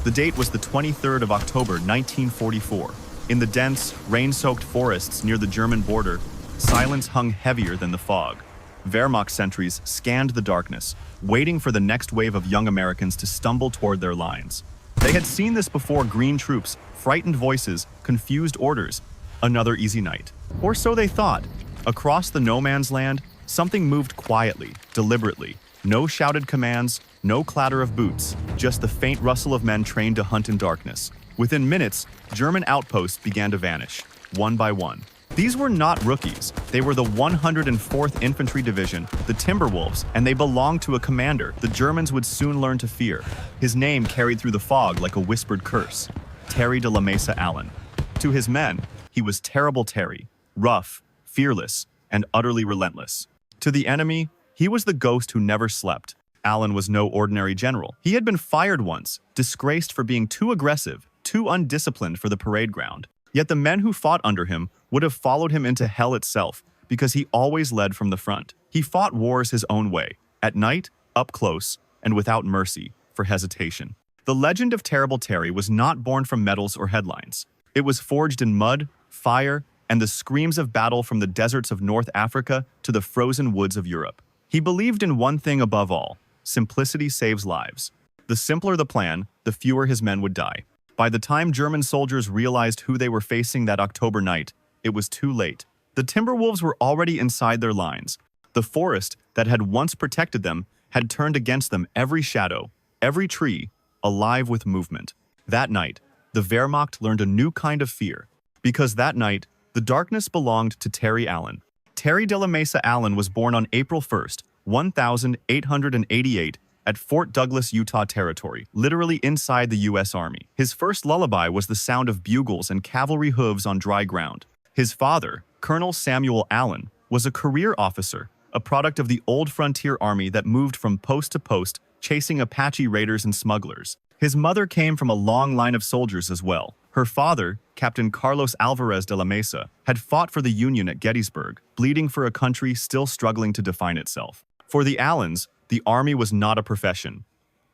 The date was the 23rd of October, 1944. In the dense, rain-soaked forests near the German border, silence hung heavier than the fog. Wehrmacht sentries scanned the darkness, waiting for the next wave of young Americans to stumble toward their lines. They had seen this before: green troops, frightened voices, confused orders. Another easy night. Or so they thought. Across the no-man's land, something moved quietly, deliberately. No shouted commands, no clatter of boots, just the faint rustle of men trained to hunt in darkness. Within minutes, German outposts began to vanish, one by one. These were not rookies. They were the 104th Infantry Division, the Timberwolves, and they belonged to a commander the Germans would soon learn to fear. His name carried through the fog like a whispered curse: Terry de la Mesa Allen. To his men, he was Terrible Terry, rough, fearless, and utterly relentless. To the enemy, he was the ghost who never slept. Allen was no ordinary general. He had been fired once, disgraced for being too aggressive, too undisciplined for the parade ground. Yet the men who fought under him would have followed him into hell itself, because he always led from the front. He fought wars his own way, at night, up close, and without mercy for hesitation. The legend of Terrible Terry was not born from medals or headlines. It was forged in mud, fire, and the screams of battle from the deserts of North Africa to the frozen woods of Europe. He believed in one thing above all: simplicity saves lives. The simpler the plan, the fewer his men would die. By the time German soldiers realized who they were facing that October night, it was too late. The Timberwolves were already inside their lines. The forest that had once protected them had turned against them, every shadow, every tree, alive with movement. That night, the Wehrmacht learned a new kind of fear. Because that night, the darkness belonged to Terry Allen. Terry de la Mesa Allen was born on April 1st, 1888, at Fort Douglas, Utah Territory, literally inside the U.S. Army. His first lullaby was the sound of bugles and cavalry hooves on dry ground. His father, Colonel Samuel Allen, was a career officer, a product of the old frontier army that moved from post to post, chasing Apache raiders and smugglers. His mother came from a long line of soldiers as well. Her father, Captain Carlos Alvarez de la Mesa, had fought for the Union at Gettysburg, bleeding for a country still struggling to define itself. For the Allens, the army was not a profession.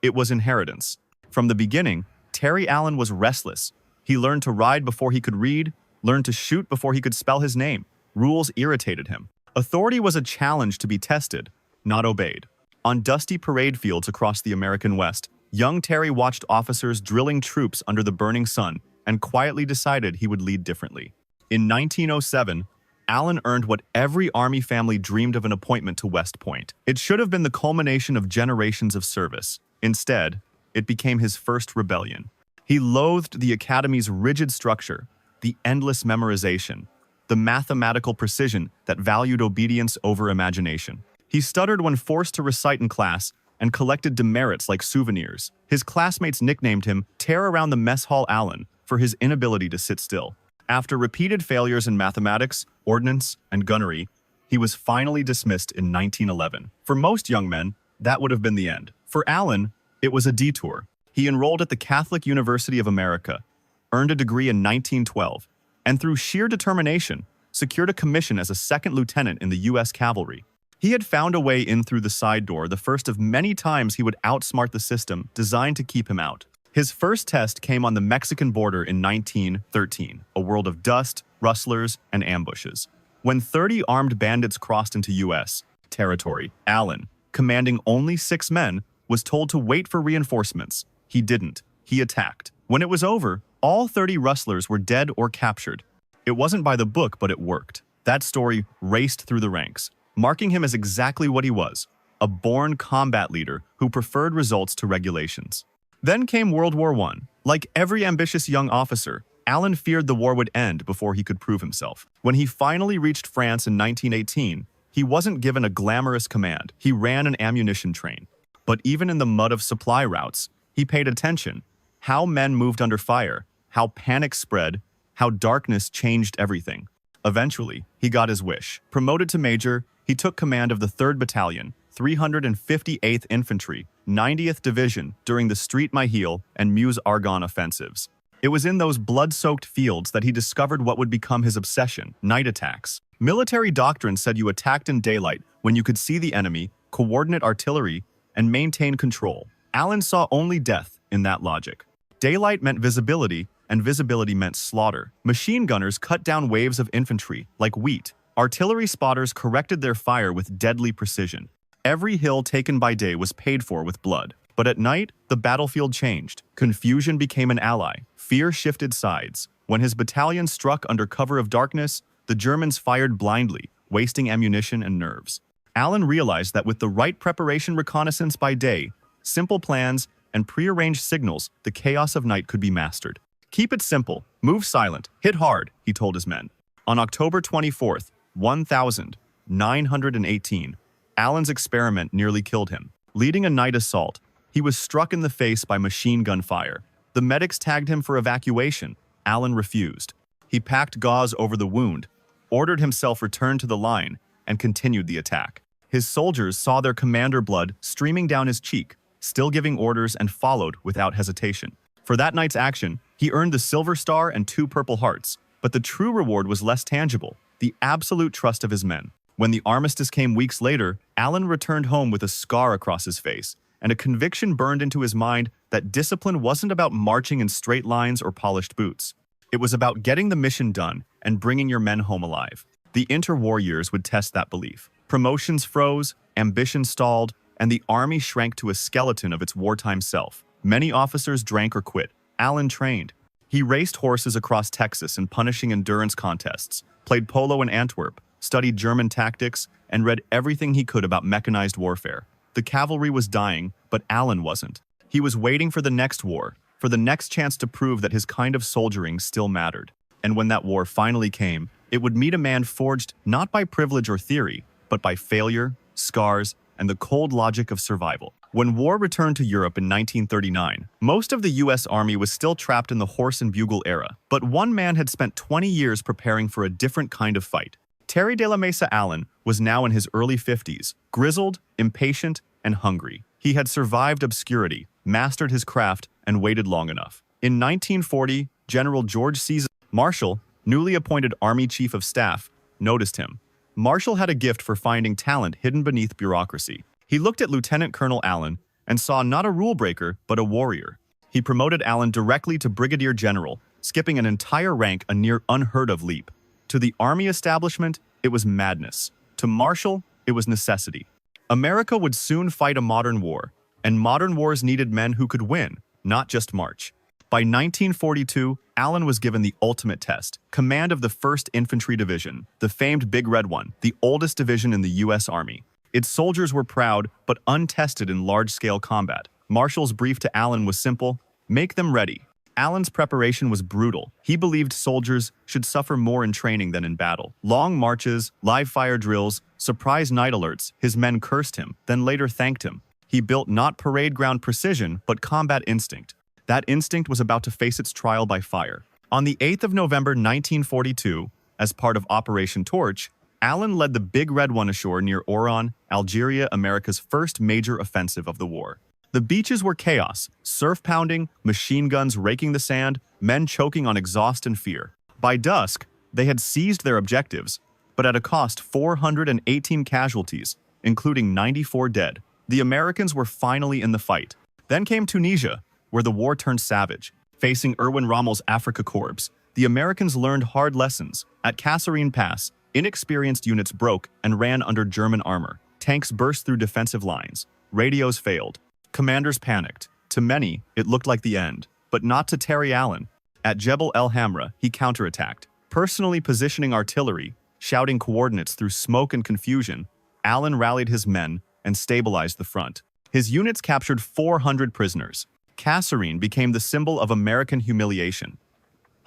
It was inheritance. From the beginning, Terry Allen was restless. He learned to ride before he could read, learned to shoot before he could spell his name. Rules irritated him. Authority was a challenge to be tested, not obeyed. On dusty parade fields across the American West, young Terry watched officers drilling troops under the burning sun and quietly decided he would lead differently. In 1907, Allen earned what every Army family dreamed of: an appointment to West Point. It should have been the culmination of generations of service. Instead, it became his first rebellion. He loathed the Academy's rigid structure, the endless memorization, the mathematical precision that valued obedience over imagination. He stuttered when forced to recite in class and collected demerits like souvenirs. His classmates nicknamed him "Tear Around the Mess Hall Allen" for his inability to sit still. After repeated failures in mathematics, ordnance, and gunnery, he was finally dismissed in 1911. For most young men, that would have been the end. For Allen, it was a detour. He enrolled at the Catholic University of America, earned a degree in 1912, and through sheer determination, secured a commission as a second lieutenant in the U.S. Cavalry. He had found a way in through the side door, the first of many times he would outsmart the system designed to keep him out. His first test came on the Mexican border in 1913, a world of dust, rustlers, and ambushes. When 30 armed bandits crossed into U.S. territory, Allen, commanding only 6 men, was told to wait for reinforcements. He didn't. He attacked. When it was over, all 30 rustlers were dead or captured. It wasn't by the book, but it worked. That story raced through the ranks, marking him as exactly what he was: a born combat leader who preferred results to regulations. Then came World War I. Like every ambitious young officer, Allen feared the war would end before he could prove himself. When he finally reached France in 1918, he wasn't given a glamorous command. He ran an ammunition train. But even in the mud of supply routes, he paid attention. How men moved under fire, how panic spread, how darkness changed everything. Eventually, he got his wish. Promoted to major, he took command of the 3rd Battalion, 358th Infantry, 90th Division during the Street Mahil and Meuse-Argonne offensives. It was in those blood-soaked fields that he discovered what would become his obsession: night attacks. Military doctrine said you attacked in daylight when you could see the enemy, coordinate artillery, and maintain control. Allen saw only death in that logic. Daylight meant visibility, and visibility meant slaughter. Machine gunners cut down waves of infantry, like wheat. Artillery spotters corrected their fire with deadly precision. Every hill taken by day was paid for with blood. But at night, the battlefield changed. Confusion became an ally. Fear shifted sides. When his battalion struck under cover of darkness, the Germans fired blindly, wasting ammunition and nerves. Allen realized that with the right preparation reconnaissance by day, simple plans, and prearranged signals, the chaos of night could be mastered. Keep it simple, move silent, hit hard, he told his men. On October 24th, 1918, Allen's experiment nearly killed him. Leading a night assault, he was struck in the face by machine gun fire. The medics tagged him for evacuation. Allen refused. He packed gauze over the wound, ordered himself returned to the line, and continued the attack. His soldiers saw their commander blood streaming down his cheek, still giving orders, and followed without hesitation. For that night's action, he earned the Silver Star and 2 Purple Hearts, but the true reward was less tangible, the absolute trust of his men. When the armistice came weeks later, Allen returned home with a scar across his face, and a conviction burned into his mind that discipline wasn't about marching in straight lines or polished boots. It was about getting the mission done and bringing your men home alive. The interwar years would test that belief. Promotions froze, ambition stalled, and the army shrank to a skeleton of its wartime self. Many officers drank or quit. Allen trained. He raced horses across Texas in punishing endurance contests, played polo in Antwerp, studied German tactics, and read everything he could about mechanized warfare. The cavalry was dying, but Allen wasn't. He was waiting for the next war, for the next chance to prove that his kind of soldiering still mattered. And when that war finally came, it would meet a man forged not by privilege or theory, but by failure, scars, and the cold logic of survival. When war returned to Europe in 1939, most of the U.S. Army was still trapped in the horse and bugle era, but one man had spent 20 years preparing for a different kind of fight. Terry de la Mesa Allen was now in his early 50s, grizzled, impatient, and hungry. He had survived obscurity, mastered his craft, and waited long enough. In 1940, General George C. Marshall, newly appointed Army Chief of Staff, noticed him. Marshall had a gift for finding talent hidden beneath bureaucracy. He looked at Lieutenant Colonel Allen and saw not a rule breaker, but a warrior. He promoted Allen directly to Brigadier General, skipping an entire rank, a near unheard-of leap. To the Army establishment, it was madness. To Marshall, it was necessity. America would soon fight a modern war, and modern wars needed men who could win, not just march. By 1942, Allen was given the ultimate test, command of the 1st Infantry Division, the famed Big Red One, the oldest division in the U.S. Army. Its soldiers were proud, but untested in large-scale combat. Marshall's brief to Allen was simple: make them ready. Allen's preparation was brutal. He believed soldiers should suffer more in training than in battle. Long marches, live-fire drills, surprise night alerts. His men cursed him, then later thanked him. He built not parade ground precision, but combat instinct. That instinct was about to face its trial by fire. On the 8th of November 1942, as part of Operation Torch, Allen led the Big Red One ashore near Oran, Algeria, America's first major offensive of the war. The beaches were chaos, surf pounding, machine guns raking the sand, men choking on exhaust and fear. By dusk, they had seized their objectives, but at a cost 418 casualties, including 94 dead. The Americans were finally in the fight. Then came Tunisia, where the war turned savage. Facing Erwin Rommel's Afrika Korps, the Americans learned hard lessons. At Kasserine Pass, inexperienced units broke and ran under German armor. Tanks burst through defensive lines. Radios failed. Commanders panicked. To many, it looked like the end, but not to Terry Allen. At Jebel El Hamra, he counterattacked. Personally positioning artillery, shouting coordinates through smoke and confusion, Allen rallied his men and stabilized the front. His units captured 400 prisoners. Kasserine became the symbol of American humiliation.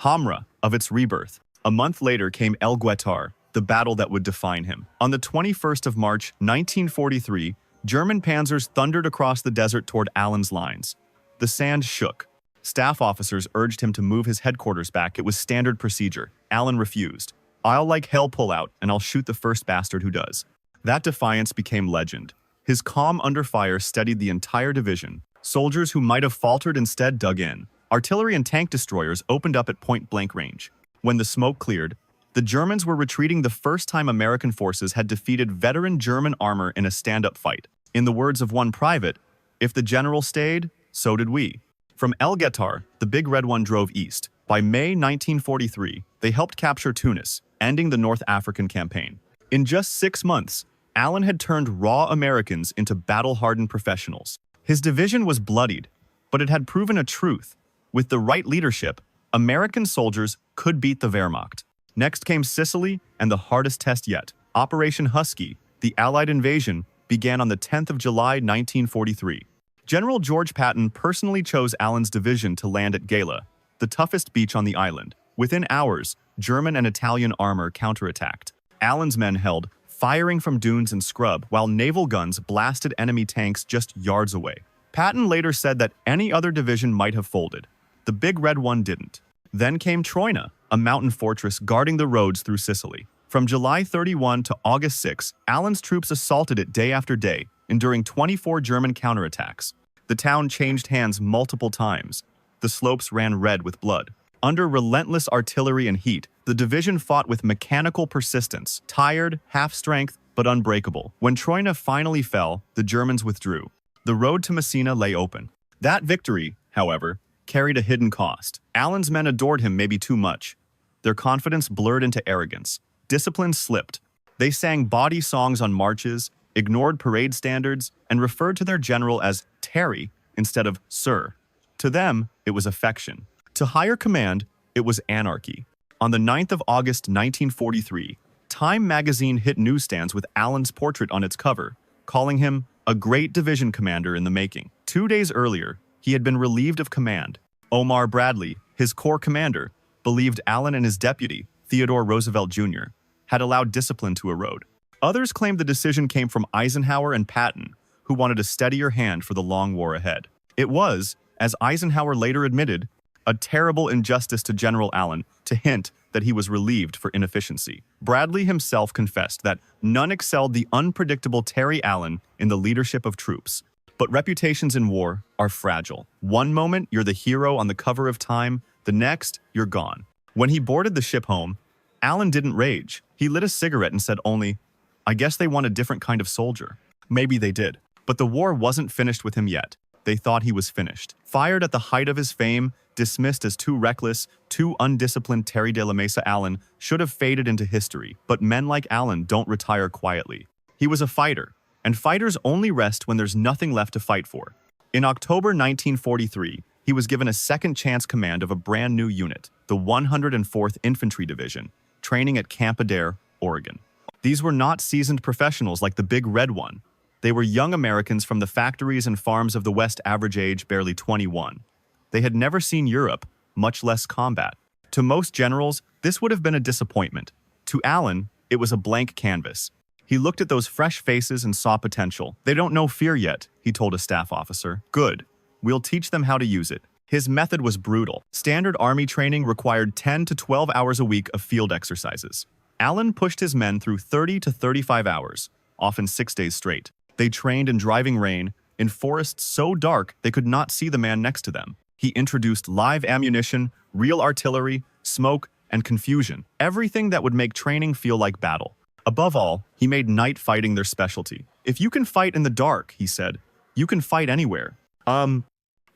Hamra, of its rebirth. A month later came El Guettar, the battle that would define him. On the 21st of March, 1943, German panzers thundered across the desert toward Allen's lines. The sand shook. Staff officers urged him to move his headquarters back. It was standard procedure. Allen refused. I'll like hell pull out, and I'll shoot the first bastard who does. That defiance became legend. His calm under fire steadied the entire division. Soldiers who might have faltered instead dug in. Artillery and tank destroyers opened up at point-blank range. When the smoke cleared, the Germans were retreating the first time American forces had defeated veteran German armor in a stand-up fight. In the words of one private, "If the general stayed, so did we." From El Guettar, the Big Red One drove east. By May 1943, they helped capture Tunis, ending the North African campaign. In just 6 months, Allen had turned raw Americans into battle-hardened professionals. His division was bloodied, but it had proven a truth. With the right leadership, American soldiers could beat the Wehrmacht. Next came Sicily and the hardest test yet. Operation Husky, the Allied invasion, began on the 10th of July 1943. General George Patton personally chose Allen's division to land at Gela, the toughest beach on the island. Within hours, German and Italian armor counterattacked. Allen's men held, firing from dunes and scrub, while naval guns blasted enemy tanks just yards away. Patton later said that any other division might have folded. The Big Red One didn't. Then came Troina, a mountain fortress guarding the roads through Sicily. From July 31 to August 6, Allen's troops assaulted it day after day, enduring 24 German counterattacks. The town changed hands multiple times. The slopes ran red with blood. Under relentless artillery and heat, the division fought with mechanical persistence, tired, half-strength, but unbreakable. When Troina finally fell, the Germans withdrew. The road to Messina lay open. That victory, however, carried a hidden cost. Allen's men adored him maybe too much. Their confidence blurred into arrogance. Discipline slipped. They sang bawdy songs on marches, ignored parade standards, and referred to their general as Terry instead of Sir. To them, it was affection. To higher command, it was anarchy. On the 9th of August 1943, Time magazine hit newsstands with Allen's portrait on its cover, calling him a great division commander in the making. 2 days earlier, he had been relieved of command. Omar Bradley, his corps commander, believed Allen and his deputy, Theodore Roosevelt Jr., had allowed discipline to erode. Others claimed the decision came from Eisenhower and Patton, who wanted a steadier hand for the long war ahead. It was, as Eisenhower later admitted, a terrible injustice to General Allen to hint that he was relieved for inefficiency. Bradley himself confessed that none excelled the unpredictable Terry Allen in the leadership of troops. But reputations in war are fragile. One moment, you're the hero on the cover of Time, the next, you're gone. When he boarded the ship home, Allen didn't rage. He lit a cigarette and said only, "I guess they want a different kind of soldier." Maybe they did. But the war wasn't finished with him yet. They thought he was finished. Fired at the height of his fame, dismissed as too reckless, too undisciplined, Terry de la Mesa Allen should have faded into history. But men like Allen don't retire quietly. He was a fighter, and fighters only rest when there's nothing left to fight for. In October 1943, he was given a second chance command of a brand new unit, the 104th Infantry Division, training at Camp Adair, Oregon. These were not seasoned professionals like the Big Red One. They were young Americans from the factories and farms of the West, average age barely 21. They had never seen Europe, much less combat. To most generals, this would have been a disappointment. To Allen, it was a blank canvas. He looked at those fresh faces and saw potential. "They don't know fear yet," he told a staff officer. "Good. We'll teach them how to use it." His method was brutal. Standard Army training required 10 to 12 hours a week of field exercises. Allen pushed his men through 30 to 35 hours, often 6 days straight. They trained in driving rain, in forests so dark they could not see the man next to them. He introduced live ammunition, real artillery, smoke, and confusion, everything that would make training feel like battle. Above all, he made night fighting their specialty. "If you can fight in the dark," he said, "you can fight anywhere."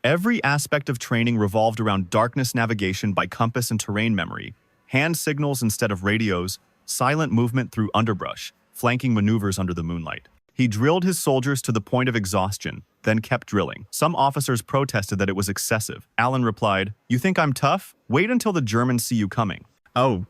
Every aspect of training revolved around darkness navigation by compass and terrain memory, hand signals instead of radios, silent movement through underbrush, flanking maneuvers under the moonlight. He drilled his soldiers to the point of exhaustion, then kept drilling. Some officers protested that it was excessive. Allen replied, "You think I'm tough? Wait until the Germans see you coming." Oh.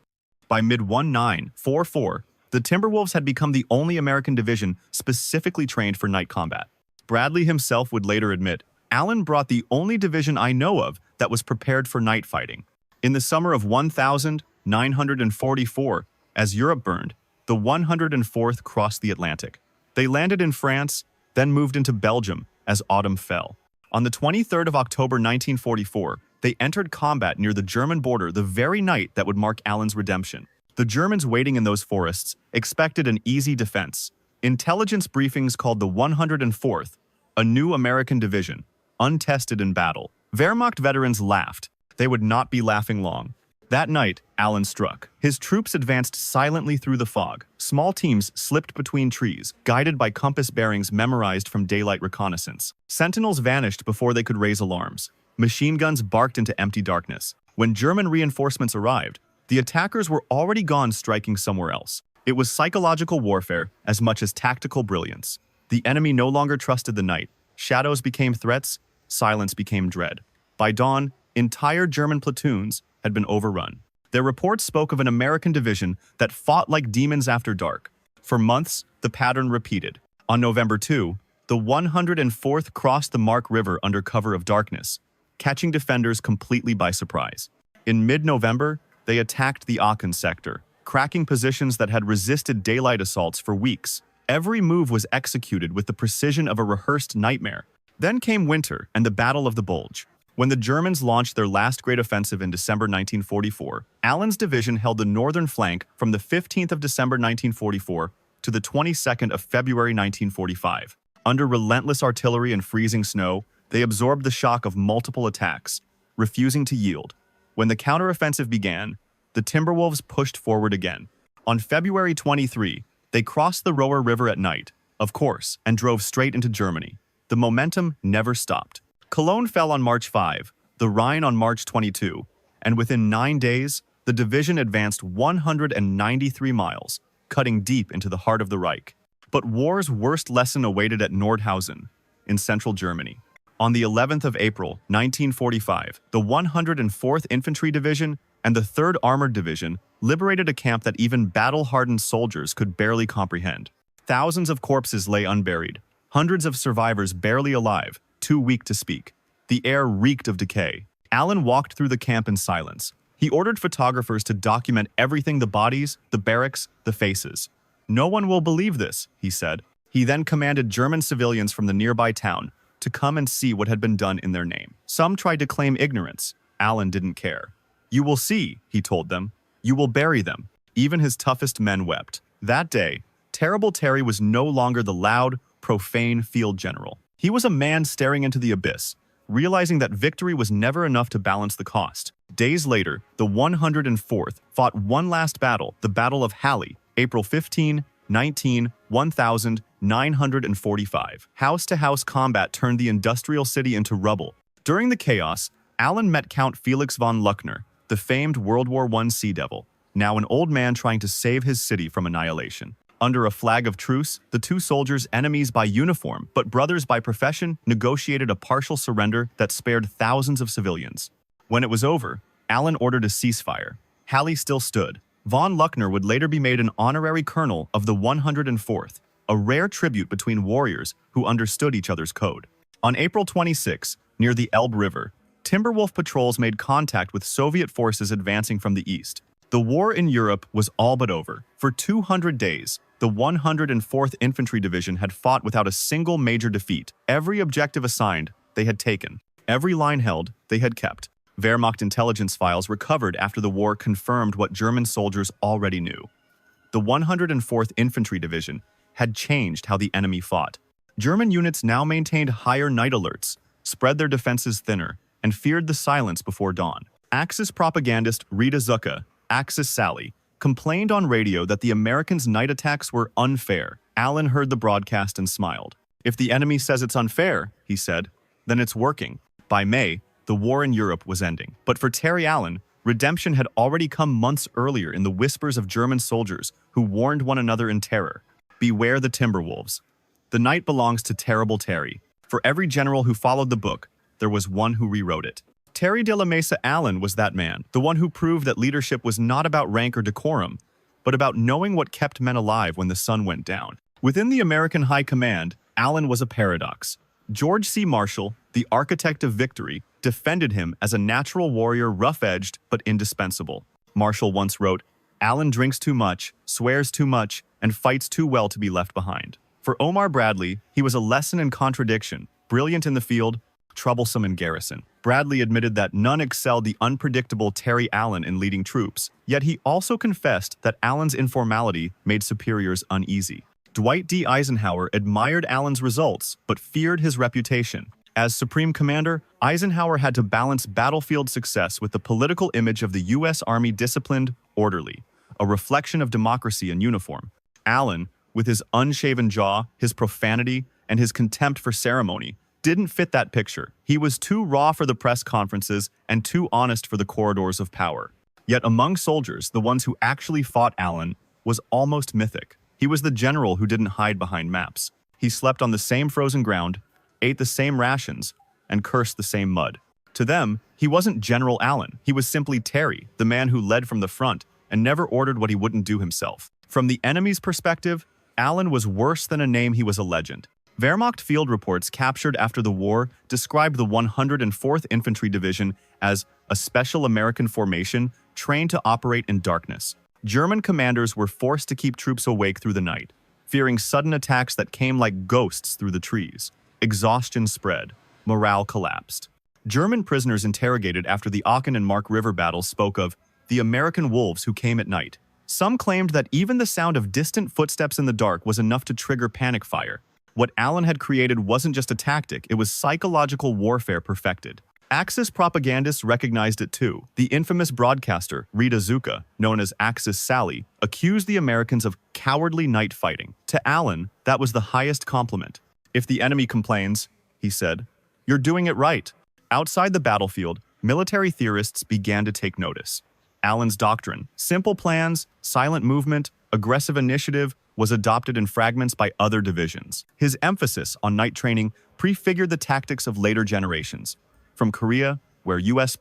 By mid-1944, the Timberwolves had become the only American division specifically trained for night combat. Bradley himself would later admit, "Allen brought the only division I know of that was prepared for night fighting." In the summer of 1944, as Europe burned, the 104th crossed the Atlantic. They landed in France, then moved into Belgium as autumn fell. On the 23rd of October 1944, they entered combat near the German border the very night that would mark Allen's redemption. The Germans waiting in those forests expected an easy defense. Intelligence briefings called the 104th a new American division, untested in battle. Wehrmacht veterans laughed. They would not be laughing long. That night, Allen struck. His troops advanced silently through the fog. Small teams slipped between trees, guided by compass bearings memorized from daylight reconnaissance. Sentinels vanished before they could raise alarms. Machine guns barked into empty darkness. When German reinforcements arrived, the attackers were already gone, striking somewhere else. It was psychological warfare as much as tactical brilliance. The enemy no longer trusted the night. Shadows became threats, silence became dread. By dawn, entire German platoons had been overrun. Their reports spoke of an American division that fought like demons after dark. For months, the pattern repeated. On November 2, the 104th crossed the Mark River under cover of darkness, catching defenders completely by surprise. In mid-November, they attacked the Aachen sector, cracking positions that had resisted daylight assaults for weeks. Every move was executed with the precision of a rehearsed nightmare. Then came winter and the Battle of the Bulge. When the Germans launched their last great offensive in December 1944, Allen's division held the northern flank from the 15th of December 1944 to the 22nd of February 1945. Under relentless artillery and freezing snow, they absorbed the shock of multiple attacks, refusing to yield. When the counteroffensive began, the Timberwolves pushed forward again. On February 23, they crossed the Roer River at night, of course, and drove straight into Germany. The momentum never stopped. Cologne fell on March 5, the Rhine on March 22, and within 9 days, the division advanced 193 miles, cutting deep into the heart of the Reich. But war's worst lesson awaited at Nordhausen, in central Germany. On the 11th of April, 1945, the 104th Infantry Division and the 3rd Armored Division liberated a camp that even battle-hardened soldiers could barely comprehend. Thousands of corpses lay unburied, hundreds of survivors barely alive, too weak to speak. The air reeked of decay. Allen walked through the camp in silence. He ordered photographers to document everything: the bodies, the barracks, the faces. "No one will believe this," he said. He then commanded German civilians from the nearby town to come and see what had been done in their name. Some tried to claim ignorance. Allen didn't care. "You will see," he told them. "You will bury them." Even his toughest men wept. That day, Terrible Terry was no longer the loud, profane field general. He was a man staring into the abyss, realizing that victory was never enough to balance the cost. Days later, the 104th fought one last battle, the Battle of Halle, April 15, 1945. House-to-house combat turned the industrial city into rubble. During the chaos, Allen met Count Felix von Luckner, the famed World War I sea devil, now an old man trying to save his city from annihilation. Under a flag of truce, the two soldiers, enemies by uniform but brothers by profession, negotiated a partial surrender that spared thousands of civilians. When it was over, Allen ordered a ceasefire. Halle still stood. Von Luckner would later be made an honorary colonel of the 104th, a rare tribute between warriors who understood each other's code. On April 26, near the Elbe River, Timberwolf patrols made contact with Soviet forces advancing from the east. The war in Europe was all but over. For 200 days, the 104th Infantry Division had fought without a single major defeat. Every objective assigned, they had taken. Every line held, they had kept. Wehrmacht intelligence files recovered after the war confirmed what German soldiers already knew. The 104th Infantry Division had changed how the enemy fought. German units now maintained higher night alerts, spread their defenses thinner, and feared the silence before dawn. Axis propagandist Rita Zucker, Axis Sally, complained on radio that the Americans' night attacks were unfair. Allen heard the broadcast and smiled. "If the enemy says it's unfair," he said, "then it's working." By May, the war in Europe was ending. But for Terry Allen, redemption had already come months earlier in the whispers of German soldiers who warned one another in terror. Beware the Timberwolves. The night belongs to Terrible Terry. For every general who followed the book, there was one who rewrote it. Terry de la Mesa Allen was that man, the one who proved that leadership was not about rank or decorum, but about knowing what kept men alive when the sun went down. Within the American High Command, Allen was a paradox. George C. Marshall, the architect of victory, defended him as a natural warrior, rough-edged but indispensable. Marshall once wrote, "Allen drinks too much, swears too much, and fights too well to be left behind." For Omar Bradley, he was a lesson in contradiction, brilliant in the field, troublesome in garrison. Bradley admitted that none excelled the unpredictable Terry Allen in leading troops, yet he also confessed that Allen's informality made superiors uneasy. Dwight D. Eisenhower admired Allen's results, but feared his reputation. As Supreme Commander, Eisenhower had to balance battlefield success with the political image of the U.S. Army disciplined, orderly, a reflection of democracy in uniform. Allen, with his unshaven jaw, his profanity, and his contempt for ceremony, didn't fit that picture. He was too raw for the press conferences and too honest for the corridors of power. Yet among soldiers, the ones who actually fought Allen was almost mythic. He was the general who didn't hide behind maps. He slept on the same frozen ground, ate the same rations, and cursed the same mud. To them, he wasn't General Allen. He was simply Terry, the man who led from the front and never ordered what he wouldn't do himself. From the enemy's perspective, Allen was worse than a name, he was a legend. Wehrmacht field reports captured after the war described the 104th Infantry Division as a special American formation trained to operate in darkness. German commanders were forced to keep troops awake through the night, fearing sudden attacks that came like ghosts through the trees. Exhaustion spread. Morale collapsed. German prisoners interrogated after the Aachen and Mark River battles spoke of the American wolves who came at night. Some claimed that even the sound of distant footsteps in the dark was enough to trigger panic fire. What Allen had created wasn't just a tactic, it was psychological warfare perfected. Axis propagandists recognized it too. The infamous broadcaster, Rita Zuka, known as Axis Sally, accused the Americans of cowardly night fighting. To Allen, that was the highest compliment. If the enemy complains, he said, you're doing it right. Outside the battlefield, military theorists began to take notice. Allen's doctrine, simple plans, silent movement, aggressive initiative, was adopted in fragments by other divisions. His emphasis on night training prefigured the tactics of later generations. From Korea, where U.S.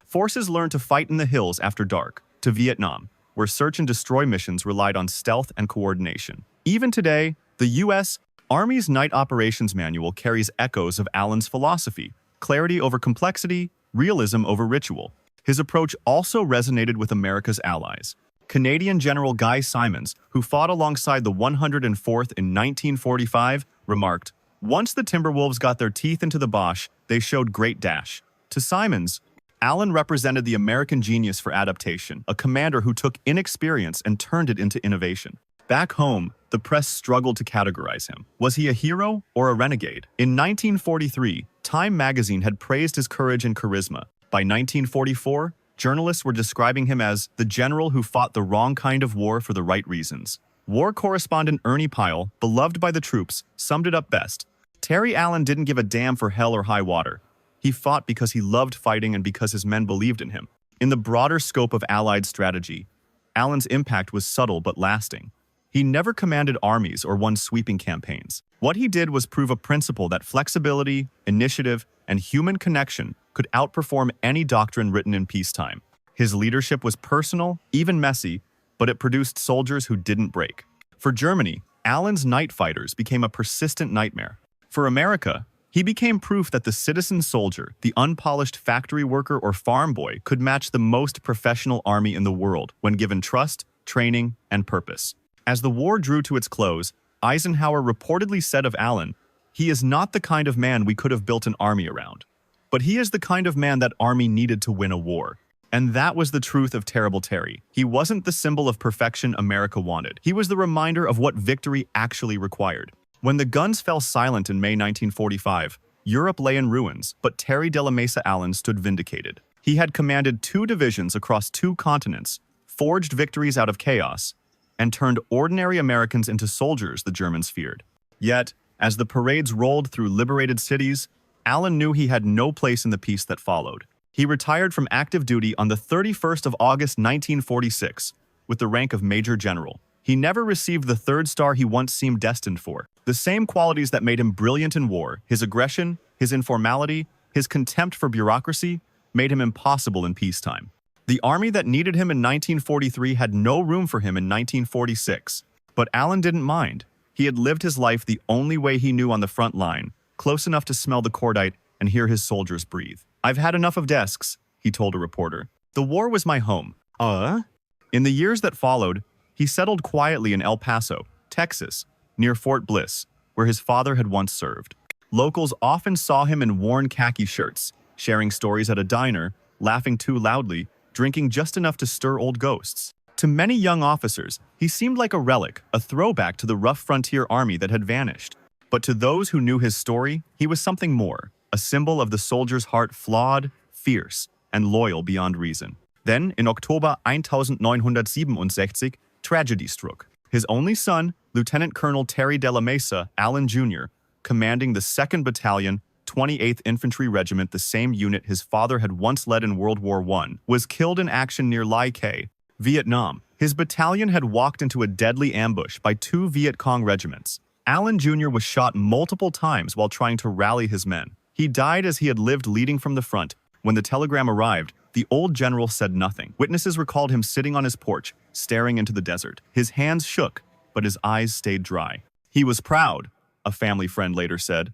forces learned to fight in the hills after dark, to Vietnam, where search and destroy missions relied on stealth and coordination. Even today, the U.S. Army's Night Operations Manual carries echoes of Allen's philosophy: clarity over complexity, realism over ritual. His approach also resonated with America's allies. Canadian General Guy Simons, who fought alongside the 104th in 1945, remarked, once the Timberwolves got their teeth into the Boche, they showed great dash. To Simons, Allen represented the American genius for adaptation, a commander who took inexperience and turned it into innovation. Back home, the press struggled to categorize him. Was he a hero or a renegade? In 1943, Time magazine had praised his courage and charisma. By 1944, journalists were describing him as the general who fought the wrong kind of war for the right reasons. War correspondent Ernie Pyle, beloved by the troops, summed it up best. Terry Allen didn't give a damn for hell or high water. He fought because he loved fighting and because his men believed in him. In the broader scope of Allied strategy, Allen's impact was subtle but lasting. He never commanded armies or won sweeping campaigns. What he did was prove a principle that flexibility, initiative, and human connection could outperform any doctrine written in peacetime. His leadership was personal, even messy, but it produced soldiers who didn't break. For Germany, Allen's night fighters became a persistent nightmare. For America, he became proof that the citizen soldier, the unpolished factory worker or farm boy, could match the most professional army in the world when given trust, training, and purpose. As the war drew to its close, Eisenhower reportedly said of Allen, "He is not the kind of man we could have built an army around, but he is the kind of man that army needed to win a war." And that was the truth of Terrible Terry. He wasn't the symbol of perfection America wanted. He was the reminder of what victory actually required. When the guns fell silent in May 1945, Europe lay in ruins, but Terry de la Mesa Allen stood vindicated. He had commanded 2 divisions across 2 continents, forged victories out of chaos, and turned ordinary Americans into soldiers the Germans feared. Yet, as the parades rolled through liberated cities, Allen knew he had no place in the peace that followed. He retired from active duty on the 31st of August 1946, with the rank of Major General. He never received the 3rd star he once seemed destined for. The same qualities that made him brilliant in war, his aggression, his informality, his contempt for bureaucracy, made him impossible in peacetime. The army that needed him in 1943 had no room for him in 1946. But Allen didn't mind. He had lived his life the only way he knew on the front line, close enough to smell the cordite and hear his soldiers breathe. "I've had enough of desks," he told a reporter. "The war was my home." In the years that followed, he settled quietly in El Paso, Texas, near Fort Bliss, where his father had once served. Locals often saw him in worn khaki shirts, sharing stories at a diner, laughing too loudly, drinking just enough to stir old ghosts. To many young officers, he seemed like a relic, a throwback to the rough frontier army that had vanished. But to those who knew his story, he was something more, a symbol of the soldier's heart flawed, fierce, and loyal beyond reason. Then, in October 1967, tragedy struck. His only son, Lieutenant Colonel Terry de la Mesa Allen Jr., commanding the 2nd Battalion, 28th Infantry Regiment, the same unit his father had once led in World War I, was killed in action near Lai Khe, Vietnam. His battalion had walked into a deadly ambush by 2 Viet Cong regiments. Allen Jr. was shot multiple times while trying to rally his men. He died as he had lived leading from the front. When the telegram arrived, the old general said nothing. Witnesses recalled him sitting on his porch, staring into the desert. His hands shook, but his eyes stayed dry. He was proud, a family friend later said.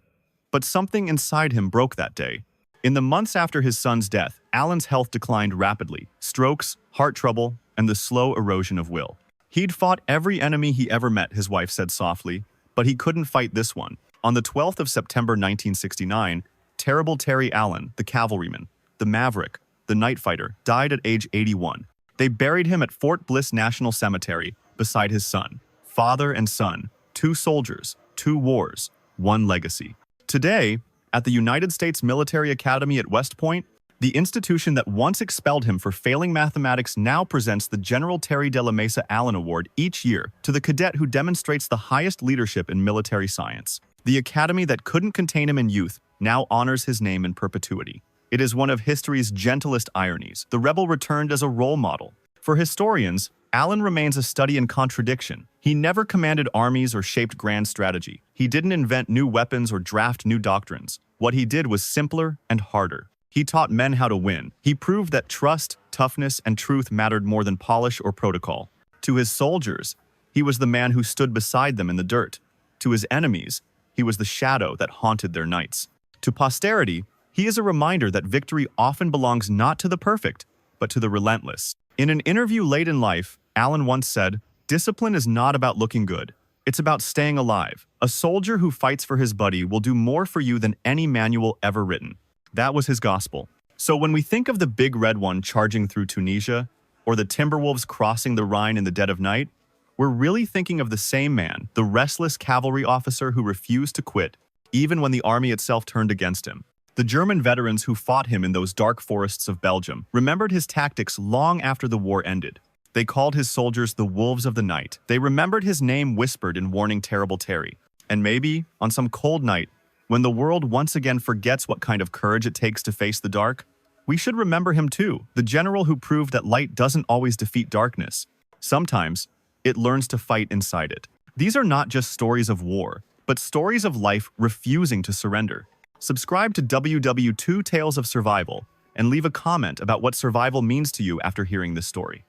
But something inside him broke that day. In the months after his son's death, Allen's health declined rapidly. Strokes, heart trouble, and the slow erosion of will. He'd fought every enemy he ever met, his wife said softly, but he couldn't fight this one. On the 12th of September 1969, Terrible Terry Allen, the cavalryman, the maverick, the night fighter, died at age 81. They buried him at Fort Bliss National Cemetery beside his son. Father and son, 2 soldiers, 2 wars, 1 legacy. Today, at the United States Military Academy at West Point, the institution that once expelled him for failing mathematics now presents the General Terry de la Mesa Allen Award each year to the cadet who demonstrates the highest leadership in military science. The academy that couldn't contain him in youth now honors his name in perpetuity. It is one of history's gentlest ironies. The rebel returned as a role model. For historians, Allen remains a study in contradiction. He never commanded armies or shaped grand strategy. He didn't invent new weapons or draft new doctrines. What he did was simpler and harder. He taught men how to win. He proved that trust, toughness, and truth mattered more than polish or protocol. To his soldiers, he was the man who stood beside them in the dirt. To his enemies, he was the shadow that haunted their nights. To posterity, he is a reminder that victory often belongs not to the perfect, but to the relentless. In an interview late in life, Allen once said, "Discipline is not about looking good. It's about staying alive. A soldier who fights for his buddy will do more for you than any manual ever written." That was his gospel. So when we think of the Big Red One charging through Tunisia, or the Timberwolves crossing the Rhine in the dead of night, we're really thinking of the same man, the restless cavalry officer who refused to quit, even when the army itself turned against him. The German veterans who fought him in those dark forests of Belgium remembered his tactics long after the war ended. They called his soldiers the Wolves of the Night. They remembered his name whispered in warning Terrible Terry. And maybe, on some cold night, when the world once again forgets what kind of courage it takes to face the dark, we should remember him too, the general who proved that light doesn't always defeat darkness. Sometimes, it learns to fight inside it. These are not just stories of war, but stories of life refusing to surrender. Subscribe to WW2 Tales of Survival and leave a comment about what survival means to you after hearing this story.